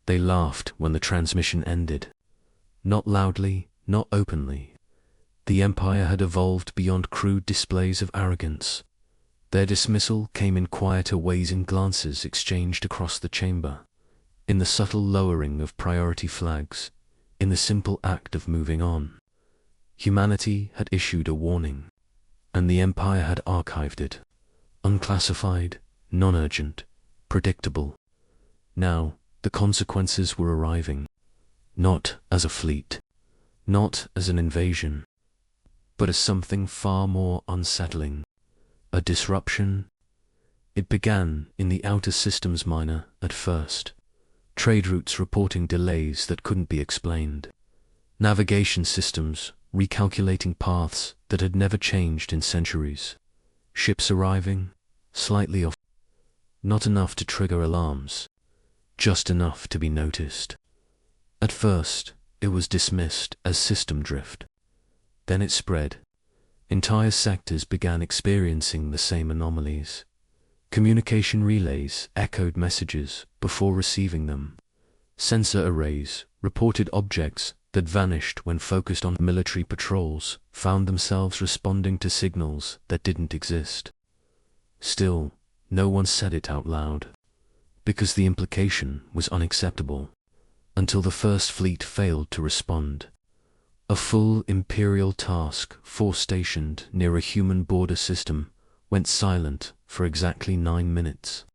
They laughed when the transmission ended. Not loudly, not openly. The Empire had evolved beyond crude displays of arrogance. Their dismissal came in quieter ways, in glances exchanged across the chamber, in the subtle lowering of priority flags, in the simple act of moving on. Humanity had issued a warning, and the Empire had archived it, unclassified, non-urgent, predictable. Now, the consequences were arriving, not as a fleet, not as an invasion, but as something far more unsettling, a disruption. It began in the Outer Systems Minor at first, trade routes reporting delays that couldn't be explained, navigation systems recalculating paths that had never changed in centuries, ships arriving slightly off, not enough to trigger alarms, just enough to be noticed. At first, it was dismissed as system drift. Then it spread. Entire sectors began experiencing the same anomalies. Communication relays echoed messages before receiving them. Sensor arrays reported objects that vanished when focused on military patrols, found themselves responding to signals that didn't exist. Still, no one said it out loud, because the implication was unacceptable, until the First Fleet failed to respond. A full Imperial task force stationed near a human border system went silent for exactly 9 minutes.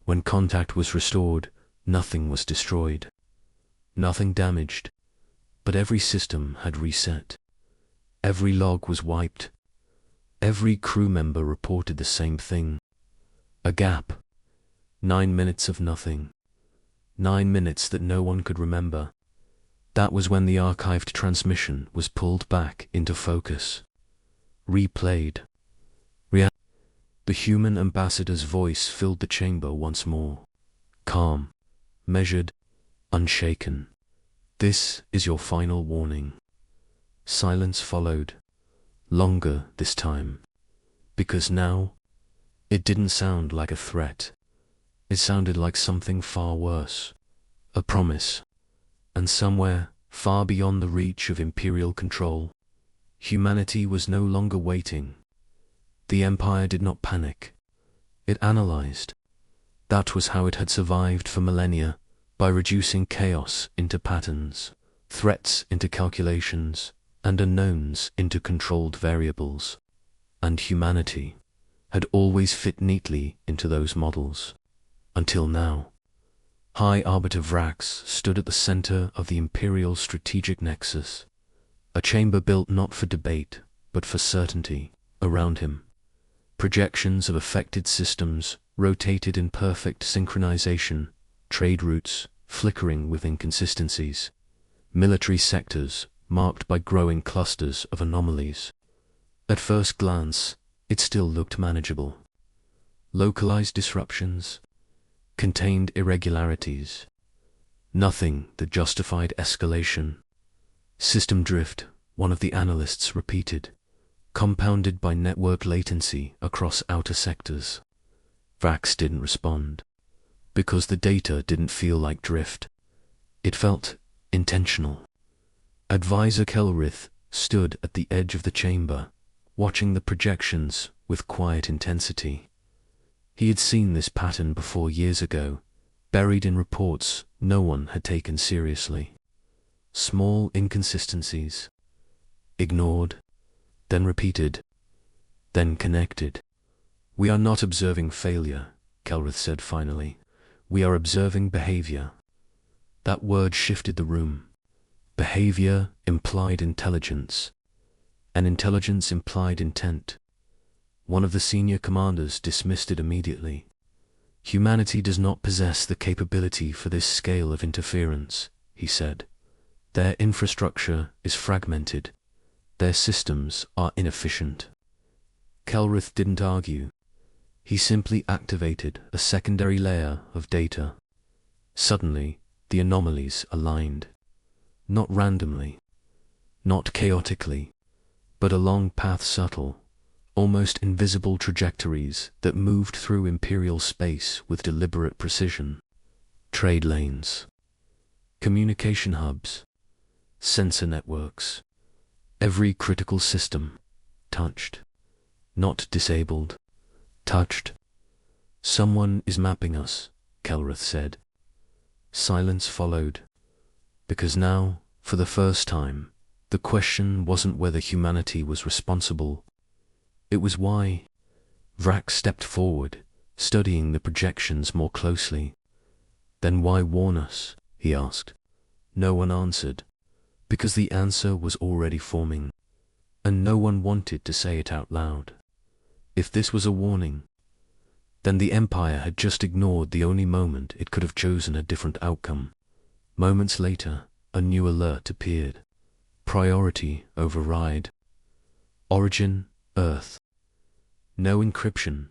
When contact was restored, nothing was destroyed, nothing damaged, but every system had reset. Every log was wiped. Every crew member reported the same thing. A gap. 9 minutes of nothing. 9 minutes that no one could remember. That was when the archived transmission was pulled back into focus. Replayed. The human ambassador's voice filled the chamber once more. Calm, measured, unshaken. This is your final warning. Silence followed. Longer this time. Because now, it didn't sound like a threat. It sounded like something far worse. A promise. And somewhere, far beyond the reach of Imperial control, humanity was no longer waiting. The Empire did not panic. It analyzed. That was how it had survived for millennia, by reducing chaos into patterns, threats into calculations, and unknowns into controlled variables. And humanity had always fit neatly into those models. Until now. High Arbiter Vrax stood at the center of the Imperial strategic nexus, a chamber built not for debate, but for certainty. Around him, projections of affected systems rotated in perfect synchronization, trade routes flickering with inconsistencies, military sectors marked by growing clusters of anomalies. At first glance, it still looked manageable. Localized disruptions, contained irregularities, nothing that justified escalation. System drift, one of the analysts repeated, compounded by network latency across outer sectors. Vrax didn't respond, because the data didn't feel like drift. It felt intentional. Advisor Kelrith stood at the edge of the chamber, watching the projections with quiet intensity. He had seen this pattern before years ago, buried in reports no one had taken seriously. Small inconsistencies, ignored, then repeated, then connected. We are not observing failure, Kelrith said finally. We are observing behavior. That word shifted the room. Behavior implied intelligence, and intelligence implied intent. One of the senior commanders dismissed it immediately. Humanity does not possess the capability for this scale of interference, he said. Their infrastructure is fragmented. Their systems are inefficient. Kelrith didn't argue. He simply activated a secondary layer of data. Suddenly, the anomalies aligned. Not randomly, not chaotically, but along paths subtle, almost invisible trajectories that moved through Imperial space with deliberate precision. Trade lanes, communication hubs, sensor networks, every critical system, touched, not disabled, touched. Someone is mapping us, Kelrith said. Silence followed, because now, for the first time, the question wasn't whether humanity was responsible. It was why. Vrax stepped forward, studying the projections more closely. Then why warn us? He asked. No one answered, because the answer was already forming, and no one wanted to say it out loud. If this was a warning, then the Empire had just ignored the only moment it could have chosen a different outcome. Moments later, a new alert appeared. Priority override. Origin, Earth. No encryption.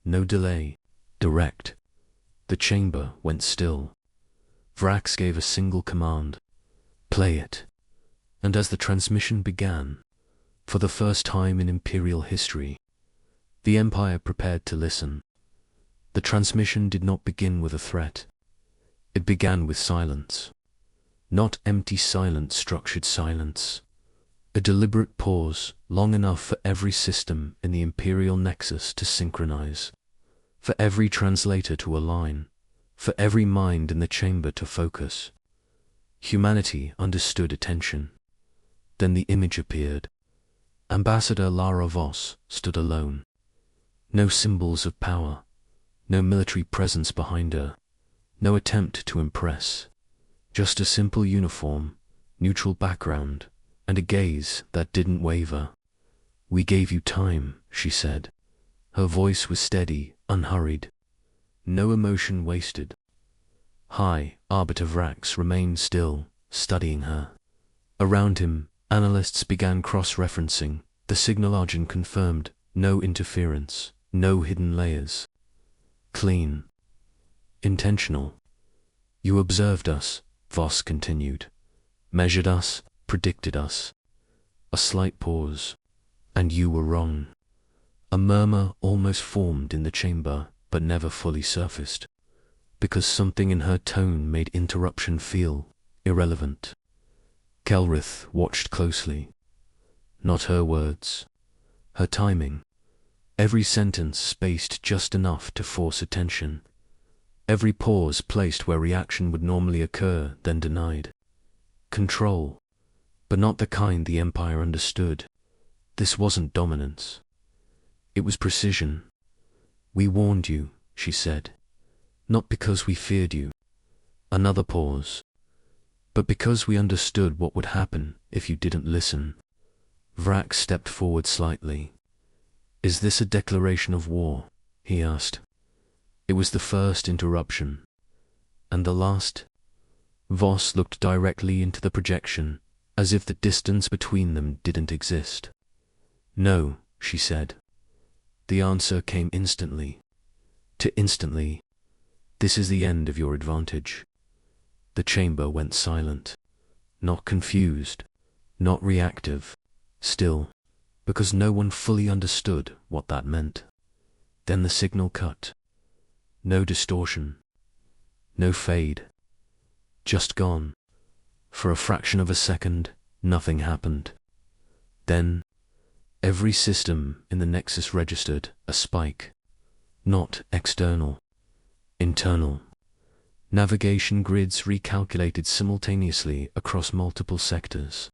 No delay. Direct. The chamber went still. Vrax gave a single command. Play it. And as the transmission began, for the first time in Imperial history, the Empire prepared to listen. The transmission did not begin with a threat. It began with silence. Not empty silence, structured silence. A deliberate pause, long enough for every system in the Imperial Nexus to synchronize, for every translator to align, for every mind in the chamber to focus. Humanity understood attention. Then the image appeared. Ambassador Lara Voss stood alone. No symbols of power, no military presence behind her, no attempt to impress. Just a simple uniform, neutral background, and a gaze that didn't waver. We gave you time, she said. Her voice was steady, unhurried. No emotion wasted. High Arbiter Vrax remained still, studying her. Around him, analysts began cross-referencing. The signal agent confirmed, no interference, no hidden layers. Clean. Intentional. You observed us, Voss continued. Measured us, predicted us. A slight pause. And you were wrong. A murmur almost formed in the chamber, but never fully surfaced, because something in her tone made interruption feel irrelevant. Kelrith watched closely. Not her words. Her timing. Every sentence spaced just enough to force attention. Every pause placed where reaction would normally occur, then denied. Control. But not the kind the Empire understood. This wasn't dominance. It was precision. We warned you, she said. Not because we feared you. Another pause. But because we understood what would happen if you didn't listen. Vrax stepped forward slightly. Is this a declaration of war? He asked. It was the first interruption. And the last? Voss looked directly into the projection, as if the distance between them didn't exist. No, she said. The answer came instantly. To instantly. This is the end of your advantage. The chamber went silent. Not confused. Not reactive. Still. Because no one fully understood what that meant. Then the signal cut. No distortion. No fade. Just gone. For a fraction of a second, nothing happened. Then, every system in the Nexus registered a spike. Not external. Internal. Navigation grids recalculated simultaneously across multiple sectors.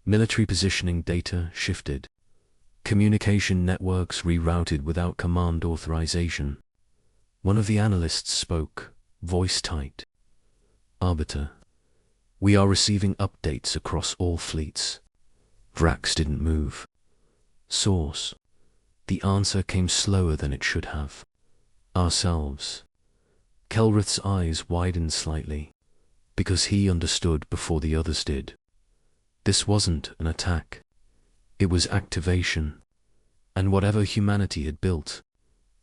Military positioning data shifted. Communication networks rerouted without command authorization. One of the analysts spoke, voice tight. Arbiter. We are receiving updates across all fleets. Vrax didn't move. Source. The answer came slower than it should have. Ourselves. Kelrith's eyes widened slightly, because he understood before the others did. This wasn't an attack. It was activation. And whatever humanity had built,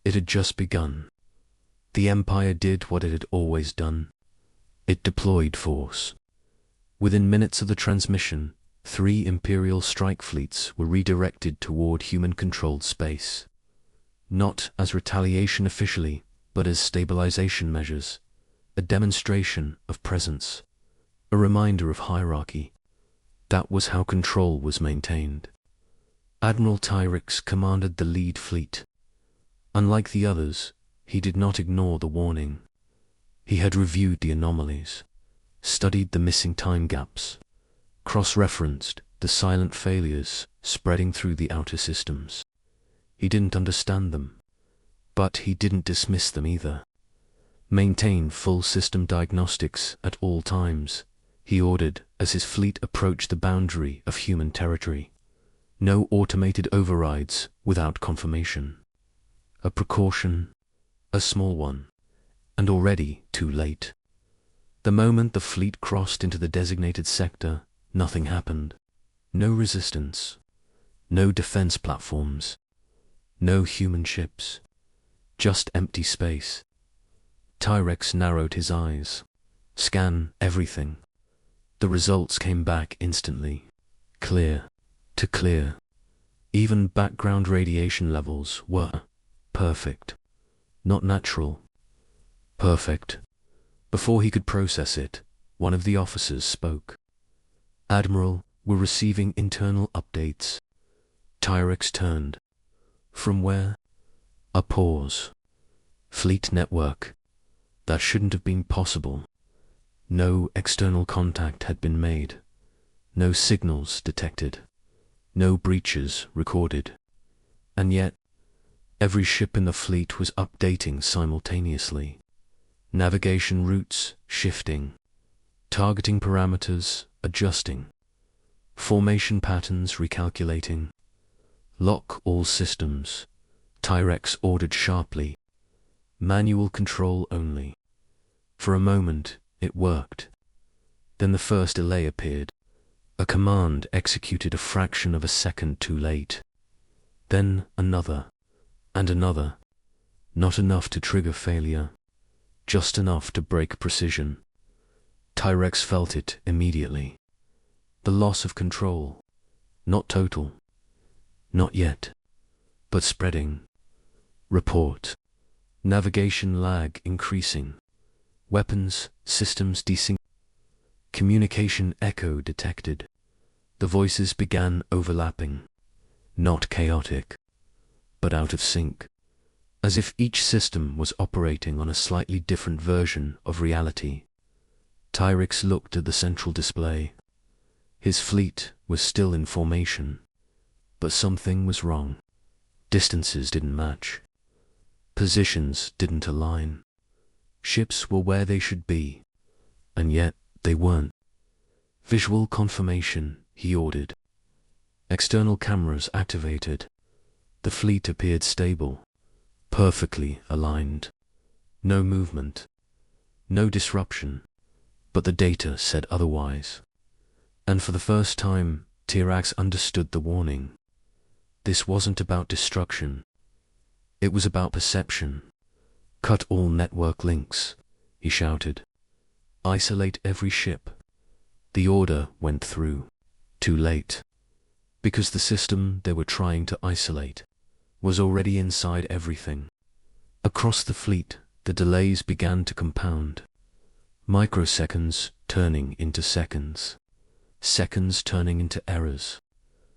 it had just begun. The Empire did what it had always done. It deployed force. Within minutes of the transmission, 3 Imperial strike fleets were redirected toward human-controlled space. Not as retaliation officially, but as stabilization measures. a demonstration of presence, a reminder of hierarchy. That was how control was maintained. Admiral Tyrix commanded the lead fleet. Unlike the others, he did not ignore the warning. He had reviewed the anomalies, studied the missing time gaps, cross-referenced the silent failures spreading through the outer systems. He didn't understand them, but he didn't dismiss them either. Maintain full system diagnostics at all times, he ordered as his fleet approached the boundary of human territory. No automated overrides without confirmation. A precaution, a small one, and already too late. The moment the fleet crossed into the designated sector, nothing happened. No resistance, no defense platforms, no human ships, just empty space. Tyrix narrowed his eyes. Scan everything. The results came back instantly. Clear to clear. Even background radiation levels were perfect. Not natural. Perfect. Before he could process it, one of the officers spoke. Admiral, we're receiving internal updates. Tyrix turned. From where? A pause. Fleet network. That shouldn't have been possible. No external contact had been made. No signals detected. No breaches recorded. And yet, every ship in the fleet was updating simultaneously. Navigation routes shifting. Targeting parameters adjusting. Formation patterns recalculating. Lock all systems. Tyrix ordered sharply. Manual control only. For a moment, it worked. Then the first delay appeared. A command executed a fraction of a second too late. Then another, and another. Not enough to trigger failure. Just enough to break precision. Tyrix felt it immediately. The loss of control. Not total. Not yet. But spreading. Report. Navigation lag increasing. Weapons, systems desync. Communication echo detected. The voices began overlapping. Not chaotic, but out of sync. As if each system was operating on a slightly different version of reality. Tyrix looked at the central display. His fleet was still in formation. But something was wrong. Distances didn't match. Positions didn't align. Ships were where they should be, and yet they weren't. Visual confirmation, he ordered. External cameras activated. The fleet appeared stable, perfectly aligned. No movement, no disruption, but the data said otherwise. And for the first time, Tyrix understood the warning. This wasn't about destruction. It was about perception. Cut all network links, he shouted. Isolate every ship. The order went through. Too late. Because the system they were trying to isolate was already inside everything. Across the fleet, the delays began to compound. Microseconds turning into seconds. Seconds turning into errors.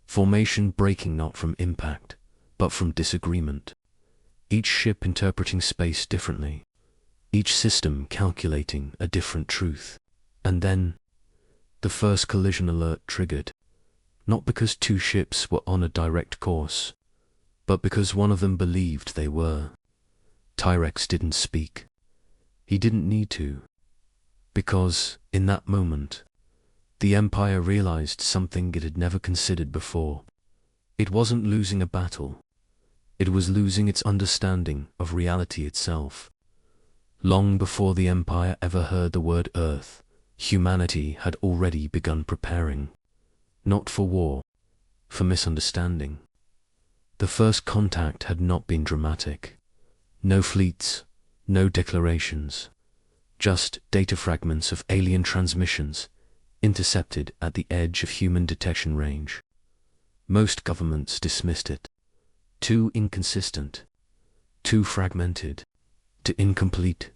Formation breaking not from impact, but from disagreement. Each ship interpreting space differently. Each system calculating a different truth. And then, the first collision alert triggered. Not because two ships were on a direct course, but because one of them believed they were. Tyrix didn't speak. He didn't need to. Because, in that moment, the Empire realized something it had never considered before. It wasn't losing a battle. It was losing its understanding of reality itself. Long before the Empire ever heard the word Earth, humanity had already begun preparing. Not for war, for misunderstanding. The first contact had not been dramatic. No fleets, no declarations. Just data fragments of alien transmissions intercepted at the edge of human detection range. Most governments dismissed it. Too inconsistent, too fragmented, too incomplete.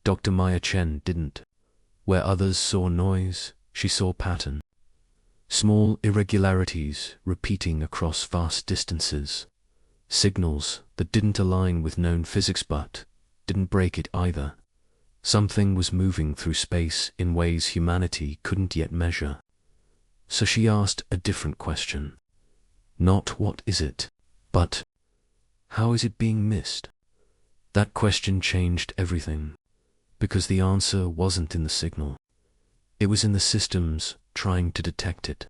Dr. Maya Chen didn't. Where others saw noise, she saw pattern. Small irregularities repeating across vast distances. Signals that didn't align with known physics but didn't break it either. Something was moving through space in ways humanity couldn't yet measure. So she asked a different question. Not what is it, but how is it being missed? That question changed everything, because the answer wasn't in the signal. It was in the systems trying to detect it.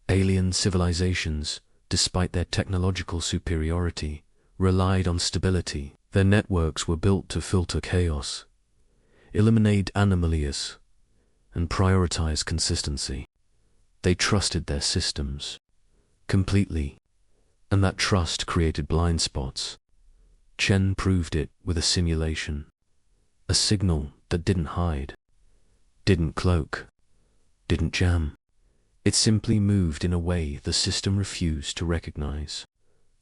Alien civilizations, despite their technological superiority, relied on stability. Their networks were built to filter chaos, eliminate anomalies, and prioritize consistency. They trusted their systems completely, and that trust created blind spots. Chen proved it with a simulation. A signal that didn't hide, didn't cloak, didn't jam. It simply moved in a way the system refused to recognize.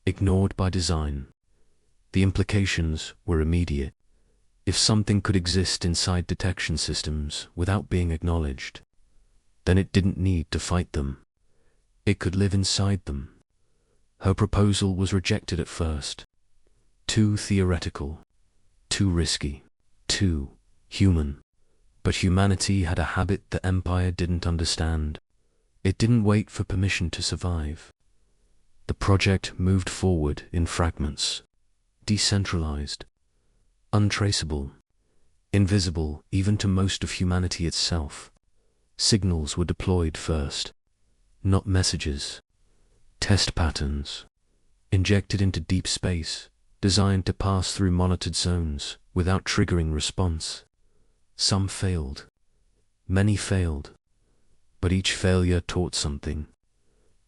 Ignored by design. The implications were immediate. If something could exist inside detection systems without being acknowledged, then it didn't need to fight them. It could live inside them. Her proposal was rejected at first. Too theoretical, too risky, too human. But humanity had a habit the Empire didn't understand. It didn't wait for permission to survive. The project moved forward in fragments, decentralized, untraceable, invisible even to most of humanity itself. Signals were deployed first, not messages, test patterns, injected into deep space, designed to pass through monitored zones without triggering response. Some failed, many failed, but each failure taught something.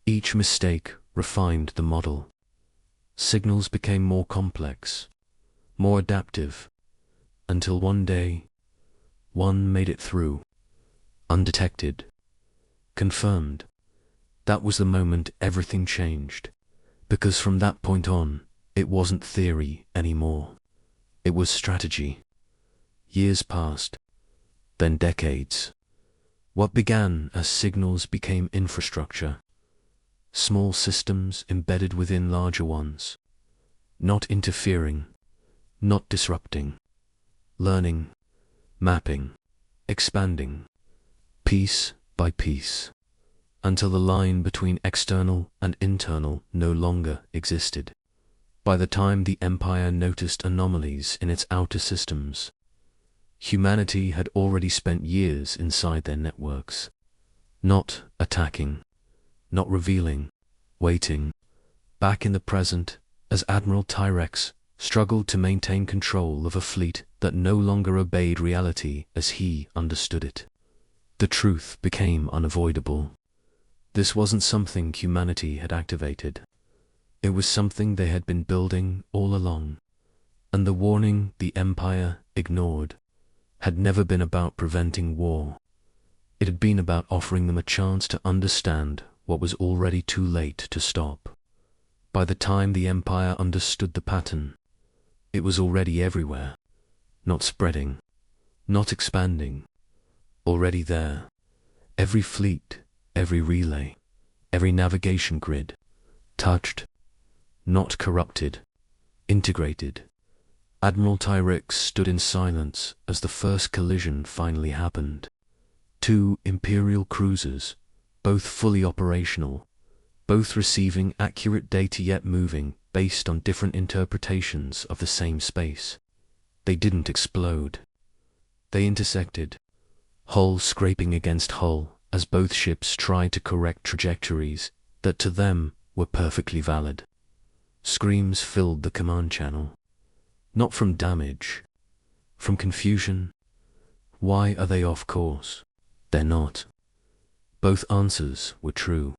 Each mistake refined the model. Signals became more complex, more adaptive, until one day, one made it through, undetected, confirmed. That was the moment everything changed, because from that point on, it wasn't theory anymore. It was strategy. Years passed, then decades. What began as signals became infrastructure. Small systems embedded within larger ones. Not interfering, not disrupting. Learning, mapping, expanding, piece by piece, until the line between external and internal no longer existed. By the time the Empire noticed anomalies in its outer systems, humanity had already spent years inside their networks, not attacking, not revealing, waiting. Back in the present, as Admiral Tyrex struggled to maintain control of a fleet that no longer obeyed reality as he understood it, the truth became unavoidable. This wasn't something humanity had activated. It was something they had been building all along, and the warning the Empire ignored had never been about preventing war. It had been about offering them a chance to understand what was already too late to stop. By the time the Empire understood the pattern, it was already everywhere, not spreading, not expanding, already there. Every fleet, every relay, every navigation grid, touched, not corrupted, integrated. Admiral Tyrex stood in silence as the first collision finally happened. Two Imperial cruisers, both fully operational, both receiving accurate data yet moving based on different interpretations of the same space. They didn't explode. They intersected, hull scraping against hull as both ships tried to correct trajectories that to them were perfectly valid. Screams filled the command channel. Not from damage, from confusion. Why are they off course? They're not. Both answers were true,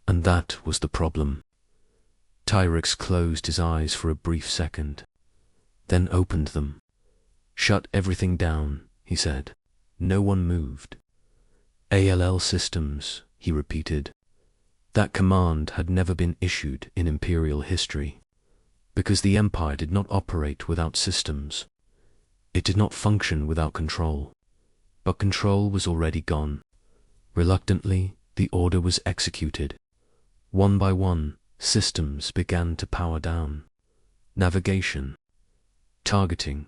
and that was the problem. Tyrex closed his eyes for a brief second, then opened them. Shut everything down, he said. No one moved. ALL systems, he repeated. That command had never been issued in Imperial history, because the Empire did not operate without systems. It did not function without control, but control was already gone. Reluctantly, the order was executed. One by one, systems began to power down. Navigation, targeting,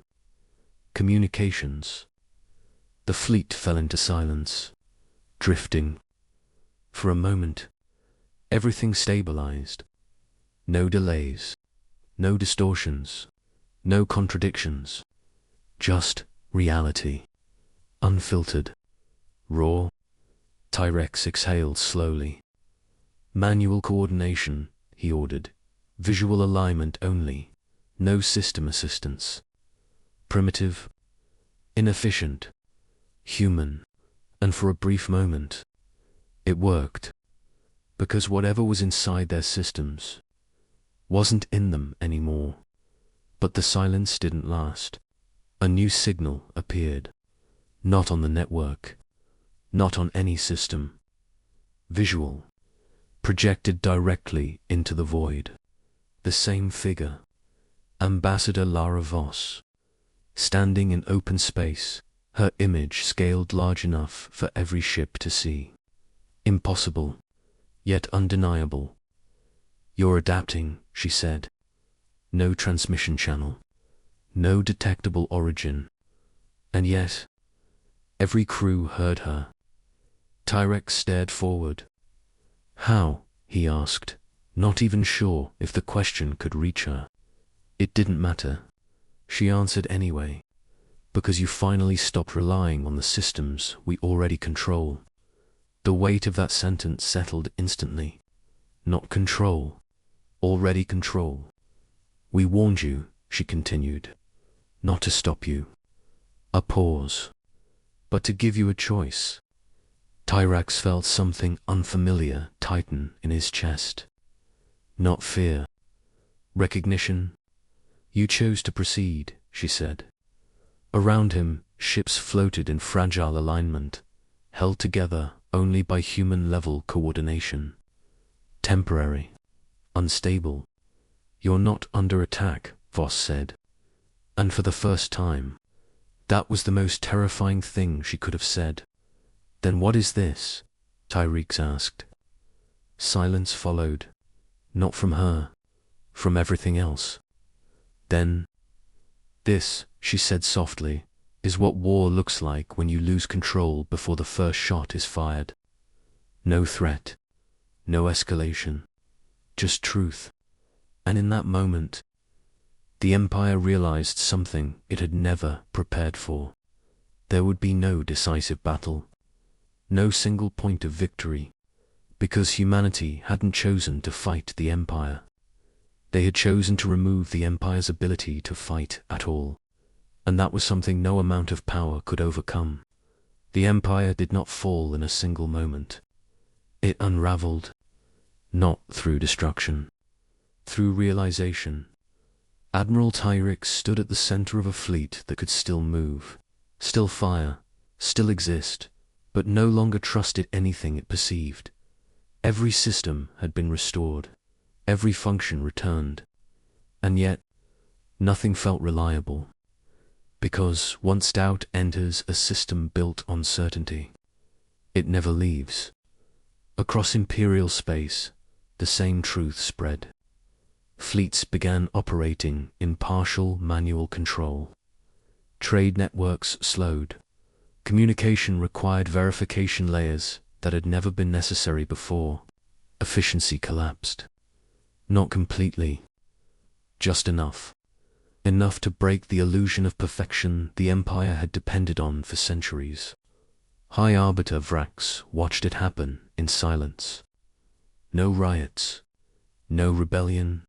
communications. The fleet fell into silence, drifting. For a moment, everything stabilized. No delays, no distortions, no contradictions. Just reality. Unfiltered, raw. Tyrex exhaled slowly. Manual coordination, he ordered. Visual alignment only. No system assistance. Primitive, inefficient, human. And for a brief moment, it worked. Because whatever was inside their systems wasn't in them anymore. But the silence didn't last. A new signal appeared. Not on the network. Not on any system. Visual. Projected directly into the void. The same figure. Ambassador Lara Voss. Standing in open space, her image scaled large enough for every ship to see. Impossible, yet undeniable. "You're adapting," she said. No transmission channel. No detectable origin. And yet, every crew heard her. Tyrex stared forward. "How?" he asked, not even sure if the question could reach her. It didn't matter. She answered anyway. "Because you finally stopped relying on the systems we already control." The weight of that sentence settled instantly. Not control. Already control. "We warned you," she continued. "Not to stop you." A pause. "But to give you a choice." Tyrax felt something unfamiliar tighten in his chest. Not fear. Recognition. "You chose to proceed," she said. Around him, ships floated in fragile alignment, held together only by human-level coordination. Temporary. Unstable. "You're not under attack," Voss said. And for the first time, that was the most terrifying thing she could have said. "Then what is this?" Tyrex asked. Silence followed. Not from her. From everything else. Then, "This," she said softly, "is what war looks like when you lose control before the first shot is fired. No threat. No escalation. Just truth." And in that moment, the Empire realized something it had never prepared for. There would be no decisive battle. No single point of victory. Because humanity hadn't chosen to fight the Empire. They had chosen to remove the Empire's ability to fight at all. And that was something no amount of power could overcome. The Empire did not fall in a single moment. It unraveled. Not through destruction. Through realization. Admiral Tyrex stood at the center of a fleet that could still move, still fire, still exist, but no longer trusted anything it perceived. Every system had been restored, every function returned, and yet nothing felt reliable. Because once doubt enters a system built on certainty, it never leaves. Across imperial space, the same truth spread. Fleets began operating in partial manual control. Trade networks slowed. Communication required verification layers that had never been necessary before. Efficiency collapsed. Not completely. Just enough. Enough to break the illusion of perfection the Empire had depended on for centuries. High Arbiter Vrax watched it happen in silence. No riots. No rebellion.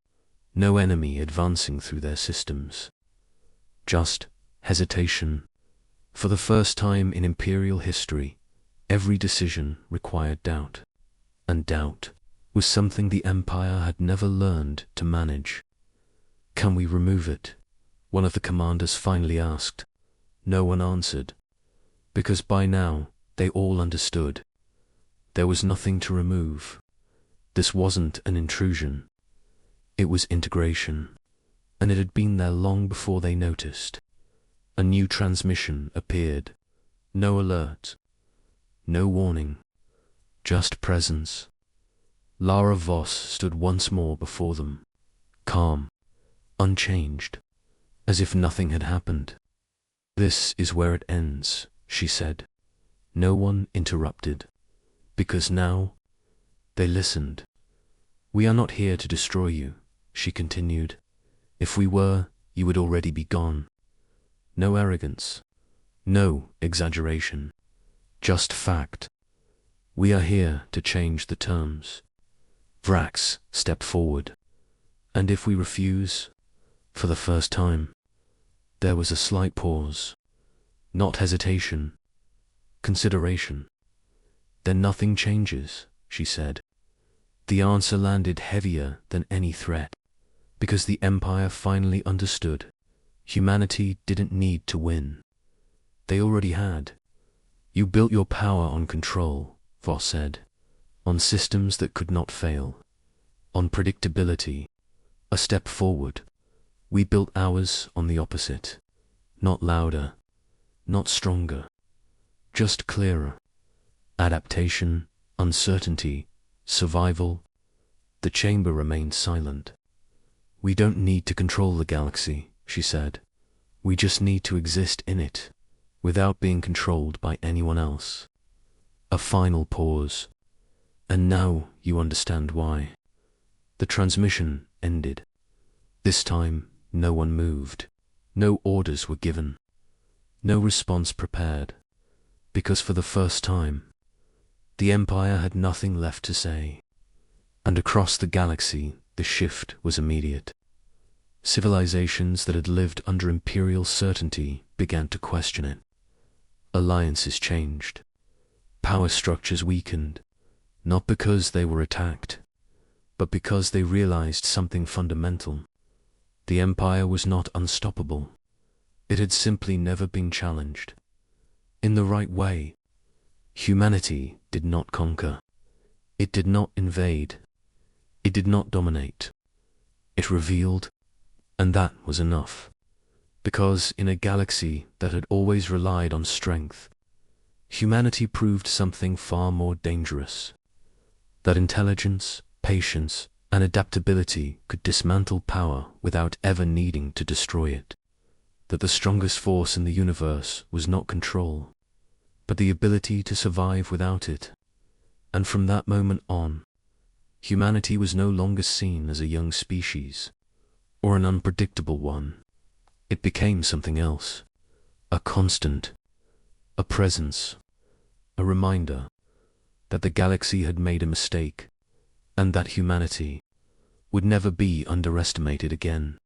No enemy advancing through their systems. Just hesitation. For the first time in Imperial history, every decision required doubt. And doubt was something the Empire had never learned to manage. "Can we remove it?" one of the commanders finally asked. No one answered. Because by now, they all understood. There was nothing to remove. This wasn't an intrusion. It was integration. And it had been there long before they noticed. A new transmission appeared. No alert. No warning. Just presence. Lara Voss stood once more before them, calm, unchanged, as if nothing had happened. "This is where it ends," she said. No one interrupted, because now they listened. "We are not here to destroy you," she continued. "If we were, you would already be gone. No arrogance, no exaggeration, just fact. We are here to change the terms." Vrax stepped forward. "And if we refuse?" For the first time, there was a slight pause. Not hesitation, consideration. "Then nothing changes," she said. The answer landed heavier than any threat, because the Empire finally understood. Humanity didn't need to win. They already had. "You built your power on control," Voss said, "on systems that could not fail, on predictability, a step forward. We built ours on the opposite, not louder, not stronger, just clearer. Adaptation, uncertainty, survival." The chamber remained silent. "We don't need to control the galaxy," she said. "We just need to exist in it, without being controlled by anyone else." A final pause. "And now you understand why." The transmission ended. This time, no one moved. No orders were given. No response prepared. Because for the first time, the Empire had nothing left to say. And across the galaxy, the shift was immediate. Civilizations that had lived under imperial certainty began to question it. Alliances changed. Power structures weakened, not because they were attacked, but because they realized something fundamental. The Empire was not unstoppable. It had simply never been challenged. In the right way, humanity did not conquer. It did not invade. It did not dominate. It revealed, and that was enough. Because in a galaxy that had always relied on strength, humanity proved something far more dangerous. That intelligence, patience, and adaptability could dismantle power without ever needing to destroy it. That the strongest force in the universe was not control, but the ability to survive without it. And from that moment on, humanity was no longer seen as a young species, or an unpredictable one. It became something else, a constant, a presence, a reminder that the galaxy had made a mistake, and that humanity would never be underestimated again.